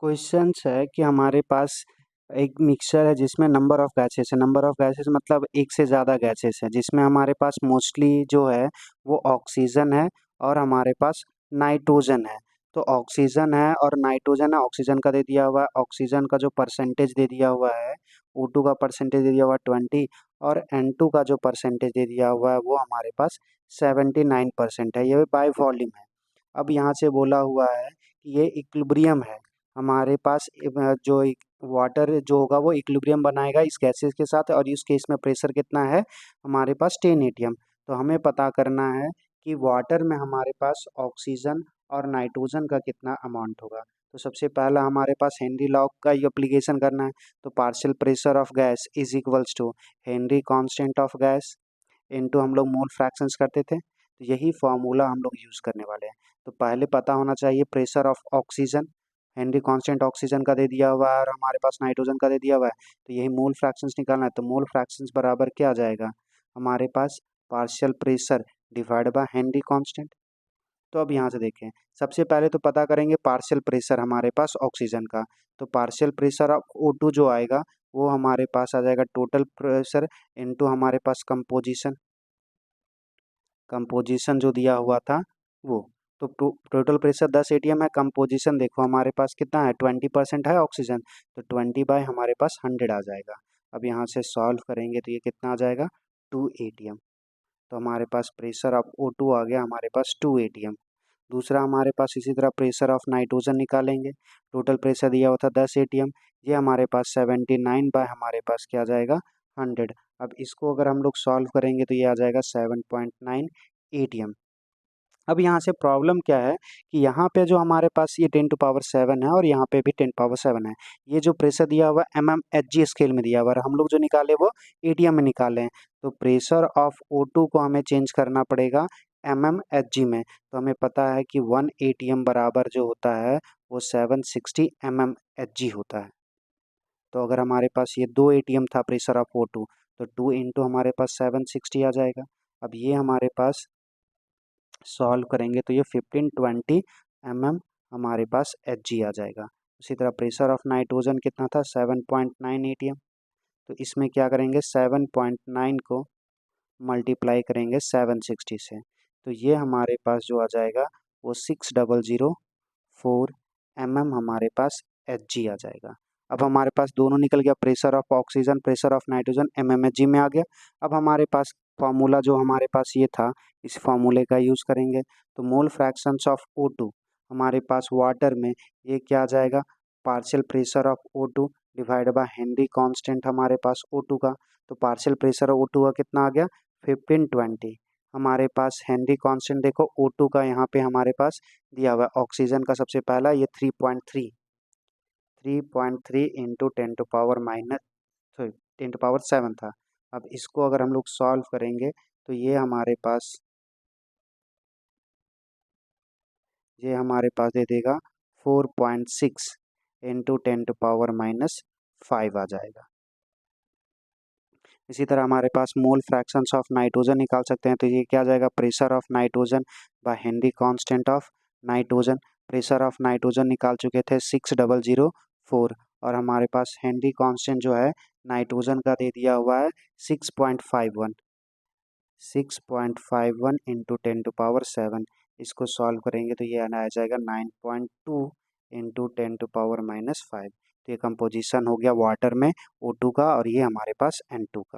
Questions है कि हमारे पास एक मिक्सचर है जिसमें नंबर ऑफ गैसेस है। नंबर ऑफ गैसेस मतलब एक से ज़्यादा गैसेस है, जिसमें हमारे पास मोस्टली जो है वो ऑक्सीजन है और हमारे पास नाइट्रोजन है। तो ऑक्सीजन है और नाइट्रोजन है। ऑक्सीजन का दे दिया हुआ है, ऑक्सीजन का जो परसेंटेज दे दिया हुआ है, O2 का परसेंटेज दे दिया हुआ है 20, और N2 का जो परसेंटेज दे दिया हुआ है वो हमारे पास 79% है। ये बाय वॉल्यूम है। अब यहाँ से बोला हुआ है कि ये इक्विलिब्रियम है हमारे पास। जो वाटर जो होगा वो इक्विलिब्रियम बनाएगा इस गैसेस के साथ, और इस केस में प्रेशर कितना है हमारे पास 10 एटीएम। तो हमें पता करना है कि वाटर में हमारे पास ऑक्सीजन और नाइट्रोजन का कितना अमाउंट होगा। तो सबसे पहला हमारे पास हेनरी लॉ का एप्लीकेशन करना है। तो partial pressure of gas is equals to Henry constant of gas into हम लोग मोल फ्रैक्शंस करते थे, तो यही फार्मूला हम लोग यूज़ करने वाले हैं। तो पहले पता होना चाहिए pressure of oxygen, Henry constant oxygen का दे दिया हुआ है और हमारे पास नाइट्रोजन का दे दिया हुआ है। तो यही मोल फ्रैक्शंस निकालना है। तो मोल फ्रैक्शंस बराबर क्या आ जाएगा हमारे पास, partial pressure divide by Henry constant. तो अब यहाँ से देखें, सबसे पहले तो पता करेंगे पार्शियल प्रेशर हमारे पास ऑक्सीजन का। तो पार्शियल प्रेशर ऑफ O2 जो आएगा वो हमारे पास आ जाएगा टोटल प्रेशर इनटू हमारे पास कंपोजिशन, कंपोजिशन जो दिया हुआ था वो। तो टोटल प्रेशर 10 एटीएम है, कंपोजिशन देखो हमारे पास कितना है 20% है ऑक्सीजन, तो 20 बाय हमारे पास 100 आ जाएगा। अब यहाँ से सॉल्व करेंगे तो ये कितना आ जाएगा 2 एटीएम। तो हमारे पास प्रेशर ऑफ O2 आ गया हमारे पास 2 एटीएम। दूसरा हमारे पास इसी तरह प्रेशर ऑफ नाइट्रोजन निकालेंगे। टोटल प्रेशर दिया हुआ था 10 एटीएम, ये हमारे पास 79 बाय हमारे पास क्या आ जाएगा 100। अब इसको अगर हम लोग सॉल्व करेंगे तो ये आ जाएगा 7.9 एटीएम। अब यहाँ से प्रॉब्लम क्या है कि यहाँ पे जो हमारे पास ये 10⁻7 है और यहाँ पे भी 10⁻7 है। ये जो प्रेशर दिया हुआ है mmHg स्केल में दिया हुआ है, हम लोग जो निकाले वो एटीएम में निकाले हैं। तो प्रेशर ऑफ O2 को हमें चेंज करना पड़ेगा mmHg में। तो हमें पता है कि 1 एटीएम बराबर जो होता है वो 760 mmHg होता है। तो अगर हमारे पास ये 2 एटीएम था प्रेशर ऑफ O2, तो 2 इंटू हमारे पास 760 आ जाएगा। अब ये हमारे पास सॉल्व करेंगे तो ये 1520 mm हमारे पास Hg आ जाएगा। उसी तरह प्रेशर ऑफ नाइट्रोजन कितना था 7.9 एटीएम। तो इसमें क्या करेंगे 7.9 को मल्टीप्लाई करेंगे 760 से, तो ये हमारे पास जो आ जाएगा वो 6004 mm हमारे पास Hg आ जाएगा। अब हमारे पास दोनों निकल गया, pressure of oxygen pressure of nitrogen mmHg में आ गया। अब हमारे पास फार्मूला जो हमारे पास ये था, इस फार्मूले का यूज़ करेंगे। तो मोल फ्रैक्शंस ऑफ O2 हमारे पास वाटर में ये क्या आ जाएगा, partial pressure of O2 divide by Henry constant हमारे पास O2 का। तो पार्शियल प्रेशर ऑफ O2 का कितना आ गया 1520। हमारे पास हेनरी कांस्टेंट देखो O2 का यहाँ पे हमारे पास दिया हुआ है, ऑक्सीजन का सबसे पहला ये 3.3 इंटू 10⁻7 था। अब इसको अगर हम लोग सॉल्व करेंगे तो ये हमारे पास दे देगा 4.6 इंटू 10⁻5 आ जाएगा। इसी तरह हमारे पास मोल फ्रैक्शंस ऑफ नाइट्रोजन निकाल सकते हैं। तो ये क्या जाएगा, pressure of nitrogen by Henry constant of nitrogen. Pressure of nitrogen निकाल चुके थे 6004, और हमारे पास हेनरी कांस्टेंट जो है नाइट्रोजन का दे दिया हुआ है 6.51। 6.51 इंटू 10⁻7, इसको सॉल्व करेंगे तो ये आना आ जाएगा 9.2 इंटू 10⁻5। तो ये कंपोजिशन हो गया वाटर में O2 का, और ये हमारे पास N2 का।